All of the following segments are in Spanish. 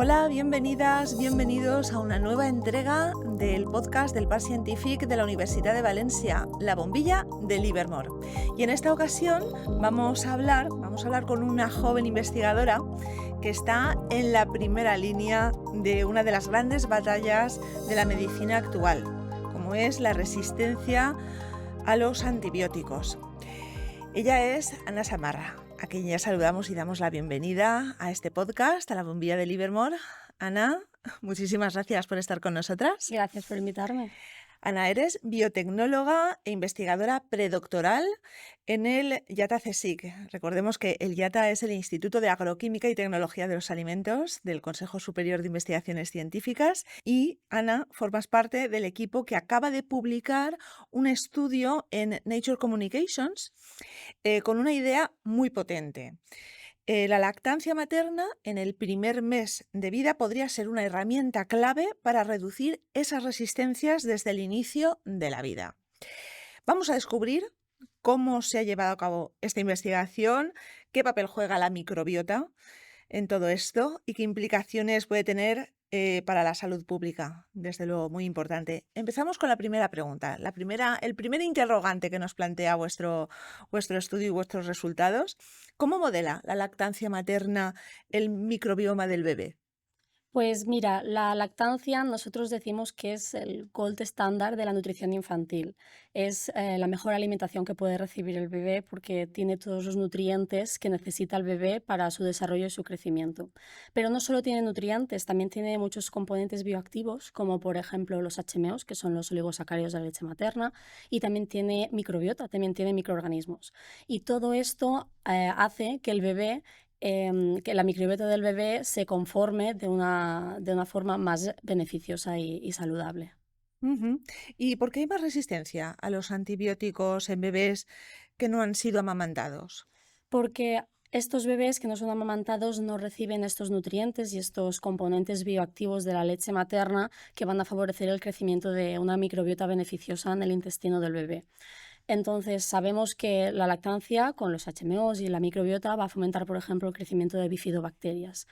Hola, bienvenidas, bienvenidos a una nueva entrega del podcast del Parc Científic de la Universidad de Valencia, La Bombilla de Livermore. Y en esta ocasión vamos a hablar con una joven investigadora que está en la primera línea de una de las grandes batallas de la medicina actual, como es la resistencia a los antibióticos. Ella es Ana Samarra, a quien ya saludamos y damos la bienvenida a este podcast, a La Bombilla de Livermore. Ana, muchísimas gracias por estar con nosotras. Gracias por invitarme. Ana, eres biotecnóloga e investigadora predoctoral en el IATA CSIC. Recordemos que el IATA es el Instituto de Agroquímica y Tecnología de los Alimentos del Consejo Superior de Investigaciones Científicas, y Ana, formas parte del equipo que acaba de publicar un estudio en Nature Communications con una idea muy potente. La lactancia materna en el primer mes de vida podría ser una herramienta clave para reducir esas resistencias desde el inicio de la vida. Vamos a descubrir cómo se ha llevado a cabo esta investigación, qué papel juega la microbiota en todo esto y qué implicaciones puede tener para la salud pública. Desde luego, muy importante. Empezamos con la primera pregunta. El primer interrogante que nos plantea vuestro estudio y vuestros resultados. ¿Cómo modela la lactancia materna el microbioma del bebé? Pues mira, la lactancia nosotros decimos que es el gold estándar de la nutrición infantil. Es la mejor alimentación que puede recibir el bebé porque tiene todos los nutrientes que necesita el bebé para su desarrollo y su crecimiento. Pero no solo tiene nutrientes, también tiene muchos componentes bioactivos, como por ejemplo los HMOs, que son los oligosacáridos de la leche materna, y también tiene microbiota, también tiene microorganismos. Y todo esto hace que el bebé que la microbiota del bebé se conforme de una forma más beneficiosa y saludable. Ujú. ¿Y por qué hay más resistencia a los antibióticos en bebés que no han sido amamantados? Porque estos bebés que no son amamantados no reciben estos nutrientes y estos componentes bioactivos de la leche materna que van a favorecer el crecimiento de una microbiota beneficiosa en el intestino del bebé. Entonces, sabemos que la lactancia con los HMOs y la microbiota va a fomentar, por ejemplo, el crecimiento de bifidobacterias.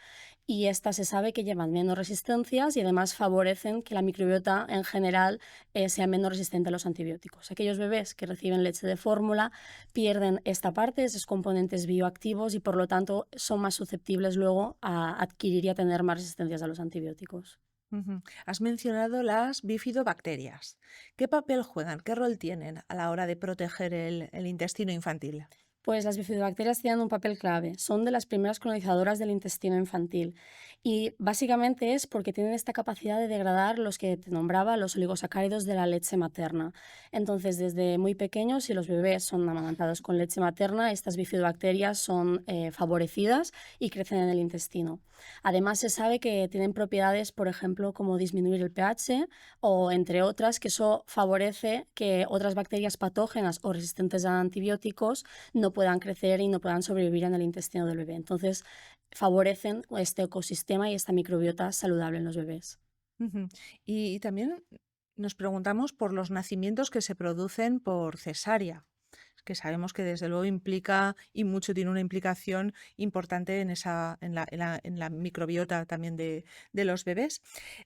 Y estas se sabe que llevan menos resistencias y además favorecen que la microbiota en general sea menos resistente a los antibióticos. Aquellos bebés que reciben leche de fórmula pierden esta parte, esos componentes bioactivos, y por lo tanto son más susceptibles luego a adquirir y a tener más resistencias a los antibióticos. Ujú. Has mencionado las bifidobacterias. ¿Qué papel juegan? ¿Qué rol tienen a la hora de proteger el intestino infantil? Pues las bifidobacterias tienen un papel clave, son de las primeras colonizadoras del intestino infantil y básicamente es porque tienen esta capacidad de degradar los que te nombraba, los oligosacáridos de la leche materna. Entonces, desde muy pequeños, si los bebés son amamantados con leche materna, estas bifidobacterias son favorecidas y crecen en el intestino. Además, se sabe que tienen propiedades, por ejemplo, como disminuir el pH o entre otras, que eso favorece que otras bacterias patógenas o resistentes a antibióticos no puedan crecer y no puedan sobrevivir en el intestino del bebé. Entonces, favorecen este ecosistema y esta microbiota saludable en los bebés. Ujú. Y también nos preguntamos por los nacimientos que se producen por cesárea, que sabemos que desde luego implica y mucho tiene una implicación importante en la microbiota también de los bebés.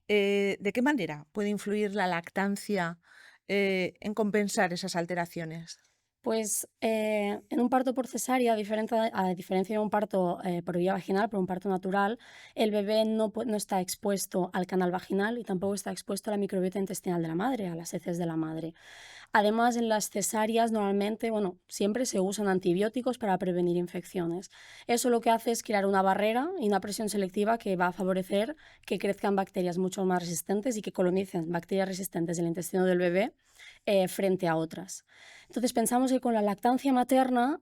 ¿De qué manera puede influir la lactancia en compensar esas alteraciones? Pues en un parto por cesárea, a diferencia de un parto por vía vaginal, por un parto natural, el bebé no está expuesto al canal vaginal y tampoco está expuesto a la microbiota intestinal de la madre, a las heces de la madre. Además, en las cesáreas normalmente, bueno, siempre se usan antibióticos para prevenir infecciones. Eso lo que hace es crear una barrera y una presión selectiva que va a favorecer que crezcan bacterias mucho más resistentes y que colonicen bacterias resistentes del intestino del bebé frente a otras. Entonces pensamos que con la lactancia materna,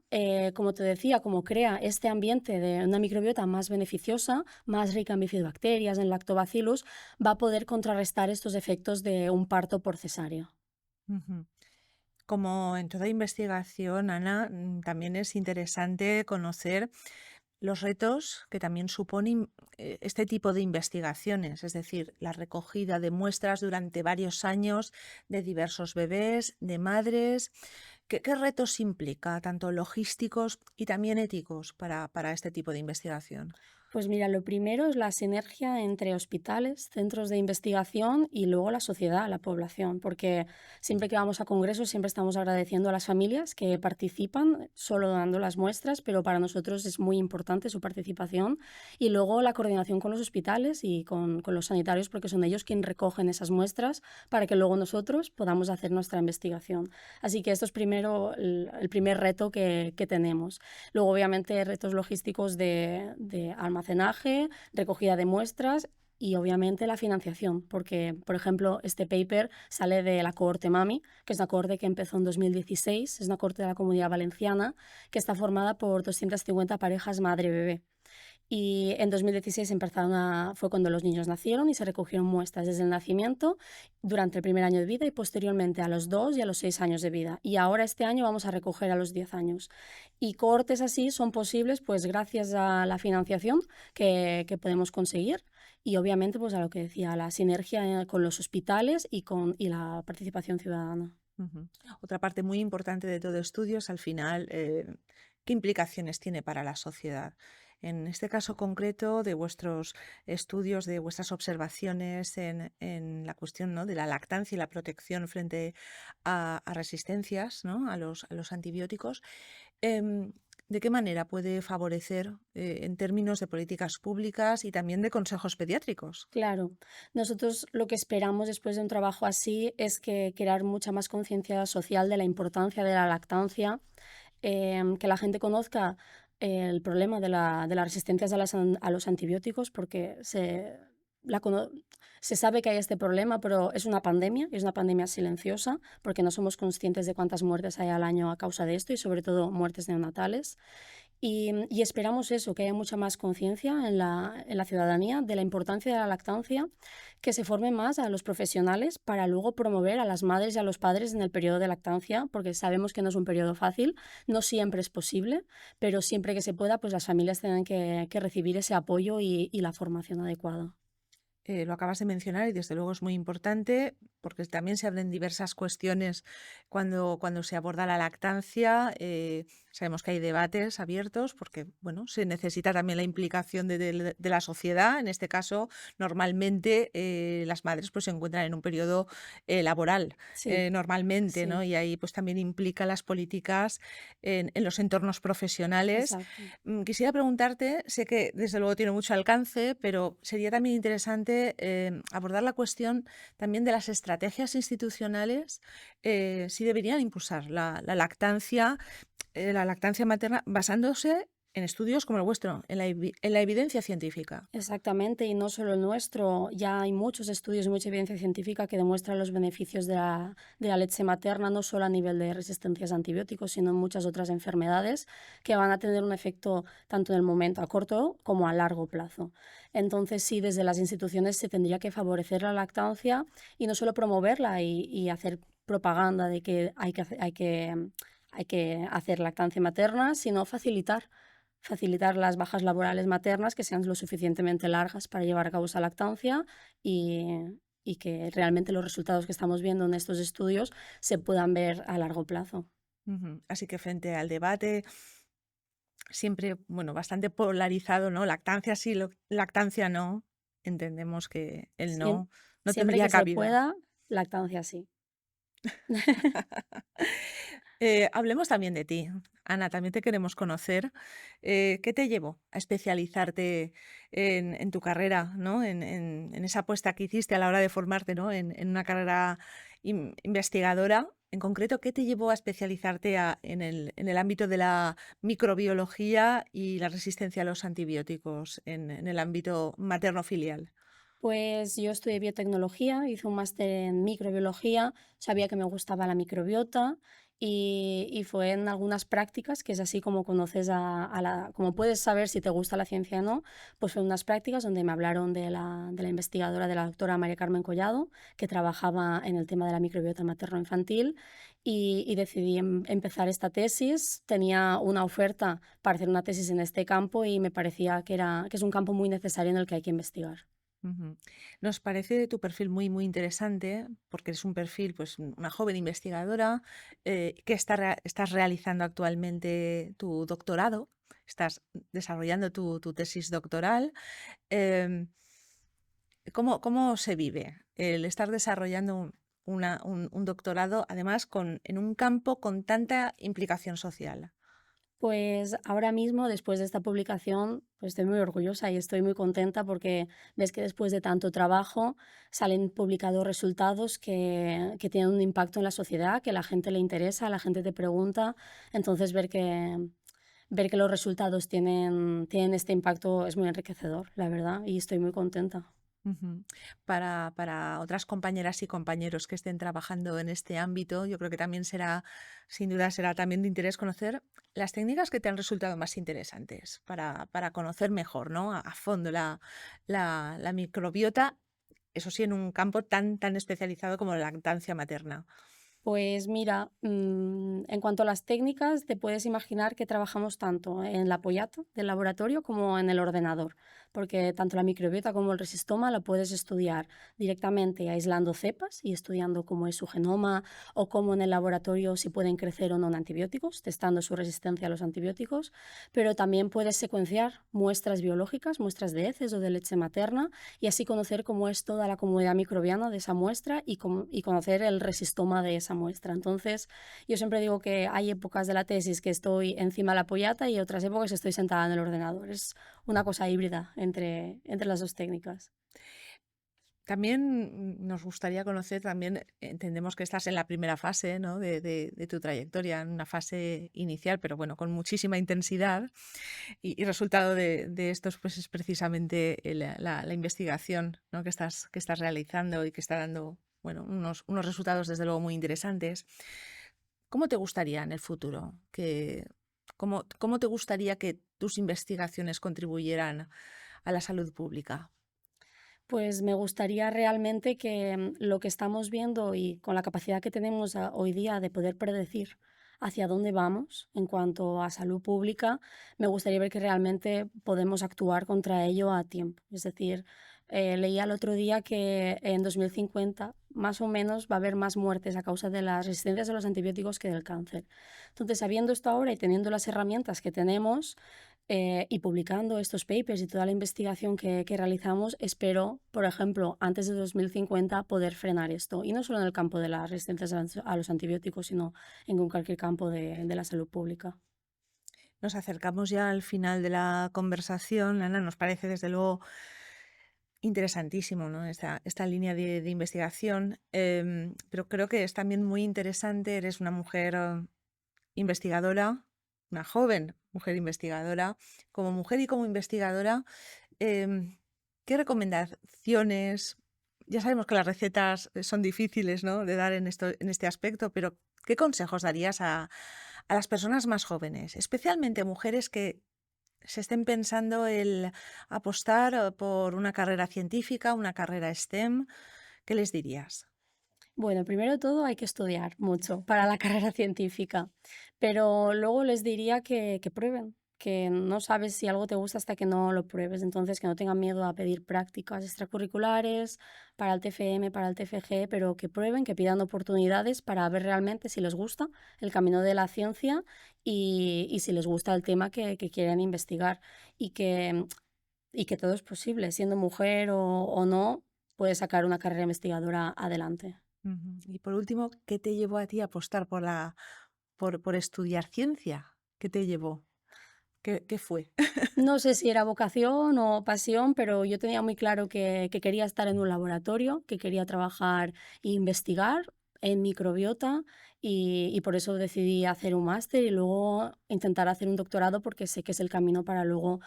como te decía, como crea este ambiente de una microbiota más beneficiosa, más rica en bifidobacterias, en lactobacillus, va a poder contrarrestar estos efectos de un parto por cesárea. Ujú. Como en toda investigación, Ana, también es interesante conocer los retos que también suponen este tipo de investigaciones, es decir, la recogida de muestras durante varios años de diversos bebés, de madres. ¿Qué retos implica, tanto logísticos y también éticos, para este tipo de investigación? Pues mira, lo primero es la sinergia entre hospitales, centros de investigación y luego la sociedad, la población, porque siempre que vamos a congresos siempre estamos agradeciendo a las familias que participan, solo dando las muestras, pero para nosotros es muy importante su participación. Y luego la coordinación con los hospitales y con los sanitarios, porque son ellos quienes recogen esas muestras para que luego nosotros podamos hacer nuestra investigación. Así que esto es primero el primer reto que tenemos. Luego, obviamente, retos logísticos de almacenaje, recogida de muestras y, obviamente, la financiación, porque, por ejemplo, este paper sale de la cohorte MAMI, que es una cohorte que empezó en 2016, es una cohorte de la Comunidad Valenciana, que está formada por 250 parejas madre-bebé. Y en 2016 fue cuando los niños nacieron y se recogieron muestras desde el nacimiento, durante el primer año de vida y posteriormente a los 2 y a los 6 años de vida. Y ahora este año vamos a recoger a los 10 años. Y cohortes así son posibles pues gracias a la financiación que podemos conseguir y obviamente pues a lo que decía, la sinergia con los hospitales y la participación ciudadana. Ujú. Otra parte muy importante de todo estudio es, al final, qué implicaciones tiene para la sociedad. En este caso concreto de vuestros estudios, de vuestras observaciones en la cuestión, ¿no?, de la lactancia y la protección frente a resistencias, ¿no?, a los antibióticos, em, ¿de qué manera puede favorecer, en términos de políticas públicas y también de consejos pediátricos? Claro, nosotros lo que esperamos después de un trabajo así es que crear mucha más conciencia social de la importancia de la lactancia, que la gente conozca el problema de las resistencias a los antibióticos, porque la cono- se sabe que hay este problema, pero es una pandemia, y es una pandemia silenciosa, porque no somos conscientes de cuántas muertes hay al año a causa de esto y sobre todo muertes neonatales. Y esperamos eso, que haya mucha más conciencia en la ciudadanía de la importancia de la lactancia, que se forme más a los profesionales para luego promover a las madres y a los padres en el periodo de lactancia, porque sabemos que no es un periodo fácil, no siempre es posible, pero siempre que se pueda, pues las familias tienen que recibir ese apoyo y la formación adecuada. Lo acabas de mencionar y desde luego es muy importante porque también se abren diversas cuestiones cuando se aborda la lactancia. Sabemos que hay debates abiertos porque, bueno, se necesita también la implicación de la sociedad. En este caso, normalmente las madres pues se encuentran en un periodo laboral, Sí, normalmente, ¿no? sí, Y ahí pues también implica las políticas en los entornos profesionales. exacto. Quisiera preguntarte, sé que desde luego tiene mucho alcance, pero sería también interesante abordar la cuestión también de las estrategias institucionales, si deberían impulsar la lactancia materna basándose en estudios como el vuestro, en la evidencia científica. Exactamente, y no solo el nuestro, ya hay muchos estudios y mucha evidencia científica que demuestran los beneficios de la leche materna, no solo a nivel de resistencias a antibióticos, sino en muchas otras enfermedades que van a tener un efecto tanto en el momento a corto como a largo plazo. Entonces, sí, desde las instituciones se tendría que favorecer la lactancia y no solo promoverla y hacer propaganda de que hay que hacer lactancia materna, sino facilitar las bajas laborales maternas que sean lo suficientemente largas para llevar a cabo esa lactancia y que realmente los resultados que estamos viendo en estos estudios se puedan ver a largo plazo. Ujú. Así que frente al debate siempre, bueno, bastante polarizado, ¿no? Lactancia sí, lactancia no. Entendemos que el Siem- no Siempre tendría que se cabida. pueda, lactancia sí. Hablemos también de ti. Ana, también te queremos conocer. ¿Qué te llevó a especializarte en tu carrera, ¿no? En esa apuesta que hiciste a la hora de formarte, ¿no?, en una carrera investigadora? En concreto, ¿qué te llevó a especializarte en el ámbito de la microbiología y la resistencia a los antibióticos en el ámbito materno-filial? Pues yo estudié biotecnología, hice un máster en microbiología, sabía que me gustaba la microbiota y fue en algunas prácticas, que es así como conoces como puedes saber si te gusta la ciencia o no, pues fue unas prácticas donde me hablaron de la investigadora, de la doctora María Carmen Collado, que trabajaba en el tema de la microbiota materno-infantil y decidí empezar esta tesis. Tenía una oferta para hacer una tesis en este campo y me parecía que es un campo muy necesario en el que hay que investigar. Ujú. Nos parece tu perfil muy interesante, porque es un perfil, pues, una joven investigadora, que estás realizando actualmente tu doctorado. estás desarrollando tu tesis doctoral. Em, ¿Cómo se vive el estar desarrollando un doctorado, además en un campo con tanta implicación social? Pues ahora mismo, después de esta publicación, pues estoy muy orgullosa y estoy muy contenta porque ves que después de tanto trabajo salen publicados resultados que tienen un impacto en la sociedad, que la gente le interesa, la gente te pregunta. Entonces ver que los resultados tienen este impacto es muy enriquecedor, la verdad, y estoy muy contenta. Ujú. Para otras compañeras y compañeros que estén trabajando en este ámbito, yo creo que también sin duda, será también de interés conocer las técnicas que te han resultado más interesantes para conocer mejor, ¿no? A fondo la microbiota, eso sí, en un campo tan especializado como la lactancia materna. Pues mira, en cuanto a las técnicas, te puedes imaginar que trabajamos tanto en la Pollata del laboratorio como en el ordenador, porque tanto la microbiota como el resistoma la puedes estudiar directamente aislando cepas y estudiando cómo es su genoma o cómo en el laboratorio si pueden crecer o no en antibióticos, testando su resistencia a los antibióticos, pero también puedes secuenciar muestras biológicas, muestras de heces o de leche materna y así conocer cómo es toda la comunidad microbiana de esa muestra y conocer el resistoma de esa muestra. Entonces, yo siempre digo que hay épocas de la tesis que estoy encima de la pollata y otras épocas que estoy sentada en el ordenador. Es una cosa híbrida entre las dos técnicas. También nos gustaría conocer, también entendemos que estás en la primera fase, ¿no? de tu trayectoria, en una fase inicial, pero bueno, con muchísima intensidad. Y resultado de esto pues, es precisamente la investigación, ¿no? que estás realizando y que está dando, bueno, unos resultados desde luego muy interesantes. ¿Cómo te gustaría en el futuro? ¿Cómo te gustaría que tus investigaciones contribuyeran a la salud pública? Pues me gustaría realmente que lo que estamos viendo y con la capacidad que tenemos hoy día de poder predecir hacia dónde vamos en cuanto a salud pública, me gustaría ver que realmente podemos actuar contra ello a tiempo. Es decir, leía el otro día que en 2050 más o menos va a haber más muertes a causa de las resistencias a los antibióticos que del cáncer. Entonces, sabiendo esto ahora y teniendo las herramientas que tenemos, y publicando estos papers y toda la investigación que realizamos, espero, por ejemplo, antes de 2050 poder frenar esto. Y no solo en el campo de las resistencias a los antibióticos, sino en cualquier campo de la salud pública. Nos acercamos ya al final de la conversación. Ana, nos parece desde luego interesantísimo, ¿no? Esta línea de investigación, pero creo que es también muy interesante. Eres una mujer investigadora, una joven mujer investigadora. Como mujer y como investigadora, em, ¿qué recomendaciones? Ya sabemos que las recetas son difíciles, ¿no? de dar en este aspecto, pero ¿qué consejos darías a las personas más jóvenes, especialmente mujeres que se estén pensando el apostar por una carrera científica, una carrera STEM? ¿Qué les dirías? Bueno, primero de todo hay que estudiar mucho para la carrera científica, pero luego les diría que prueben, que no sabes si algo te gusta hasta que no lo pruebes, entonces que no tengan miedo a pedir prácticas extracurriculares para el TFM, para el TFG, pero que prueben, que pidan oportunidades para ver realmente si les gusta el camino de la ciencia y si les gusta el tema que quieren investigar y que todo es posible, siendo mujer o no, puedes sacar una carrera investigadora adelante. Ujú. Y por último, ¿qué te llevó a ti a apostar por estudiar ciencia? ¿Qué te llevó? ¿Qué fue? No sé si era vocación o pasión, pero yo tenía muy claro que quería estar en un laboratorio, que quería trabajar e investigar en microbiota y por eso decidí hacer un máster y luego intentar hacer un doctorado porque sé que es el camino para luego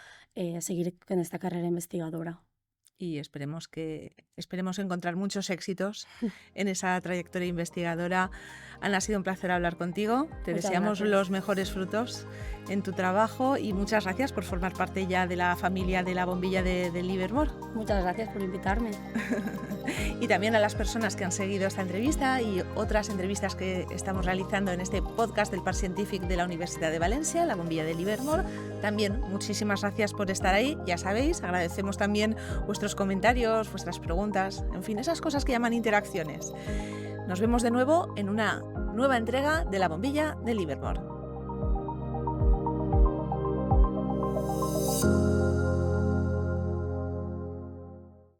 seguir con esta carrera investigadora. Y esperemos encontrar muchos éxitos en esa trayectoria investigadora. Ana, ha sido un placer hablar contigo. Te Muchas deseamos gracias. los mejores frutos en tu trabajo y muchas gracias por formar parte ya de la familia de la bombilla de Livermore. Muchas gracias por invitarme. Y también a las personas que han seguido esta entrevista y otras entrevistas que estamos realizando en este podcast del Parc Scientific de la Universidad de Valencia, la bombilla de Livermore. También muchísimas gracias por estar ahí. Ya sabéis, agradecemos también vuestros comentarios, vuestras preguntas, en fin, esas cosas que llaman interacciones. Nos vemos de nuevo en una nueva entrega de la bombilla de Livermore.